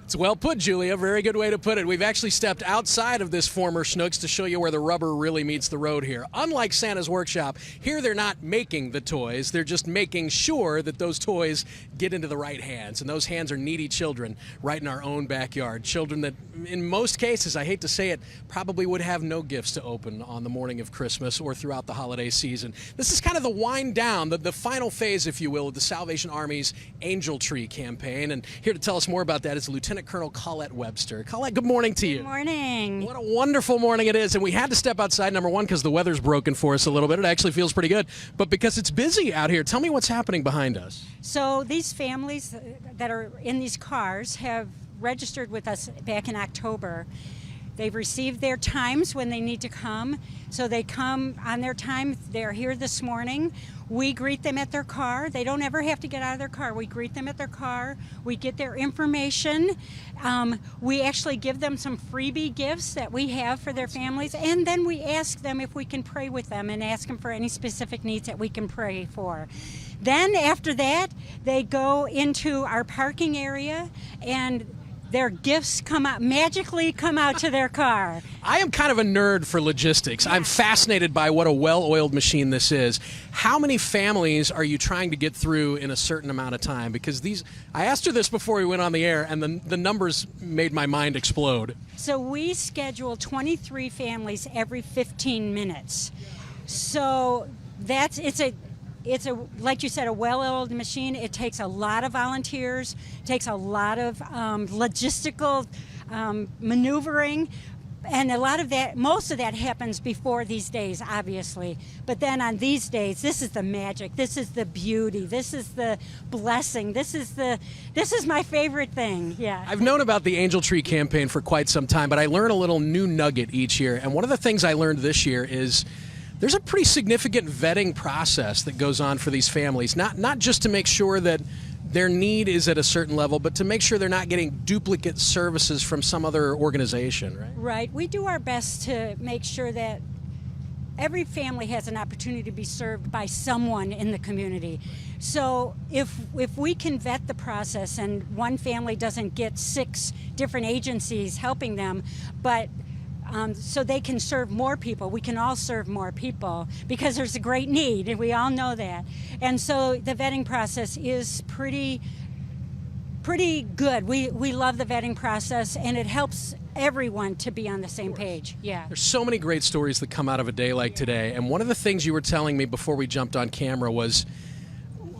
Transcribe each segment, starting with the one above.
It's well put, Julia. Very good way to put it. We've actually stepped outside of this former Schnucks to show you where the rubber really meets the road here. Unlike Santa's Workshop, here they're not making the toys. They're just making sure that those toys get into the right hands. And those hands are needy children right in our own backyard. Children that, in most cases, I hate to say it, probably would have no gifts to open on the morning of Christmas or throughout the holiday season. This is kind of the wind down, the final phase, if you will, of the Salvation Army's Angel Tree campaign. And here to tell us more about that is Lieutenant Colonel Collette Webster. Collette, good morning to you. Good morning. What a wonderful morning it is. And we had to step outside, number one, because the weather's broken for us a little bit. It actually feels pretty good. But because it's busy out here, tell me what's happening behind us. So these families that are in these cars have registered with us back in October. They've received their times when they need to come. So they come on their time. They're here this morning. We greet them at their car. They don't ever have to get out of their car. We greet them at their car. We get their information. We actually give them some freebie gifts that we have for their families. And then we ask them if we can pray with them and ask them for any specific needs that we can pray for. Then after that, they go into our parking area and their gifts magically come out to their car. I am kind of a nerd for logistics. Yeah. I'm fascinated by what a well-oiled machine this is. How many families are you trying to get through in a certain amount of time? Because I asked her this before we went on the air, and the numbers made my mind explode. So we schedule 23 families every 15 minutes. So it's a, like you said, a well-oiled machine. It takes a lot of volunteers, takes a lot of logistical maneuvering, and a lot of that, most of that happens before these days, obviously. But then on these days, this is the magic, this is the beauty, this is the blessing, this is my favorite thing, yeah. I've known about the Angel Tree campaign for quite some time, but I learn a little new nugget each year. And one of the things I learned this year is there's a pretty significant vetting process that goes on for these families, not just to make sure that their need is at a certain level, but to make sure they're not getting duplicate services from some other organization, right? Right. We do our best to make sure that every family has an opportunity to be served by someone in the community. So if we can vet the process and one family doesn't get 6 different agencies helping them, but so they can serve more people. We can all serve more people because there's a great need, and we all know that. And so the vetting process is pretty good. We love the vetting process, and it helps everyone to be on the same page. Yeah. There's so many great stories that come out of a day like today. And one of the things you were telling me before we jumped on camera was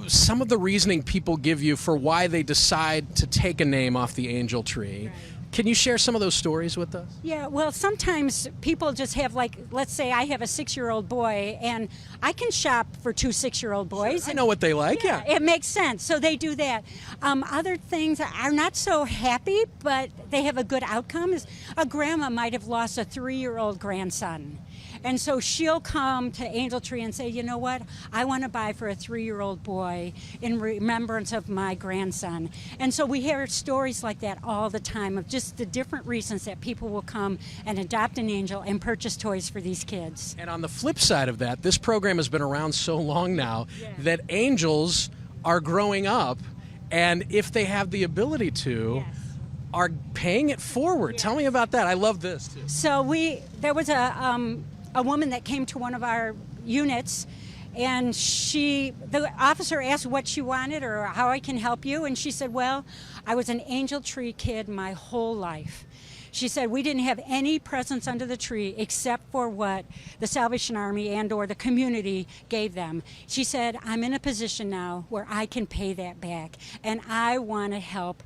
some of the reasoning people give you for why they decide to take a name off the Angel Tree. Right. Can you share some of those stories with us? Yeah, well, sometimes people just have, like, let's say I have a 6-year-old boy, and I can shop for 2 6-year-old boys. Sure, I know what they like, yeah. It makes sense, so they do that. Other things are not so happy, but they have a good outcome. Is a grandma might have lost a 3-year-old grandson. And so she'll come to Angel Tree and say, you know what, I want to buy for a 3-year-old boy in remembrance of my grandson. And so we hear stories like that all the time of just the different reasons that people will come and adopt an angel and purchase toys for these kids. And on the flip side of that, this program has been around so long now that angels are growing up, and if they have the ability to, are paying it forward. Yes. Tell me about that. I love this too. So there was a woman that came to one of our units, and the officer asked what she wanted or how I can help you, and she said, well, I was an Angel Tree kid my whole life. She said we didn't have any presents under the tree except for what the Salvation Army and or the community gave them. She said, I'm in a position now where I can pay that back, and I want to help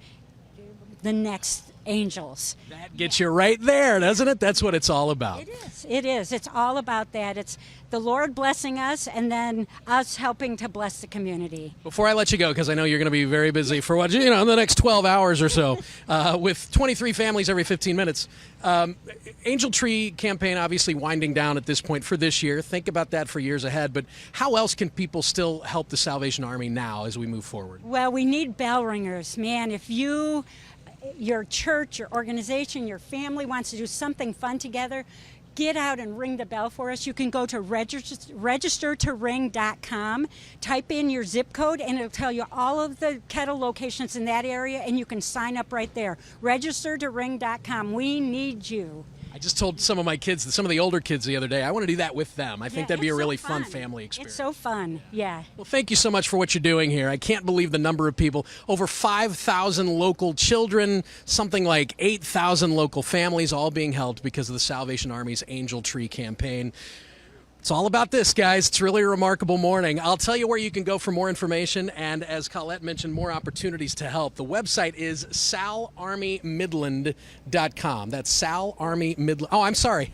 the next angels. That gets you right there, doesn't it? That's what it's all about. It is. It is. It's all about that. It's the Lord blessing us and then us helping to bless the community. Before I let you go, because I know you're going to be very busy for the next 12 hours or so, with 23 families every 15 minutes. Angel Tree campaign obviously winding down at this point for this year. Think about that for years ahead. But how else can people still help the Salvation Army now as we move forward? Well, we need bell ringers. Man, if your church, your organization, your family wants to do something fun together, get out and ring the bell for us, you can go to registertoring.com, type in your zip code, and it'll tell you all of the kettle locations in that area, and you can sign up right there. Registertoring.com. We need you. I just told some of my kids, some of the older kids the other day, I want to do that with them. I think that'd be a really fun family experience. It's so fun, yeah. Well, thank you so much for what you're doing here. I can't believe the number of people. Over 5,000 local children, something like 8,000 local families, all being helped because of the Salvation Army's Angel Tree campaign. It's all about this, guys. It's really a remarkable morning. I'll tell you where you can go for more information, and as Collette mentioned, more opportunities to help. The website is salarmymidland.com. That's salarmymidland. Oh, I'm sorry.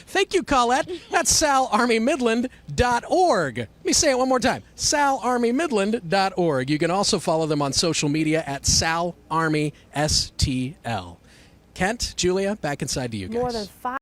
Thank you, Collette. That's salarmymidland.org. Let me say it one more time. salarmymidland.org. You can also follow them on social media at salarmystl. Kent, Julia, back inside to you guys. More than 5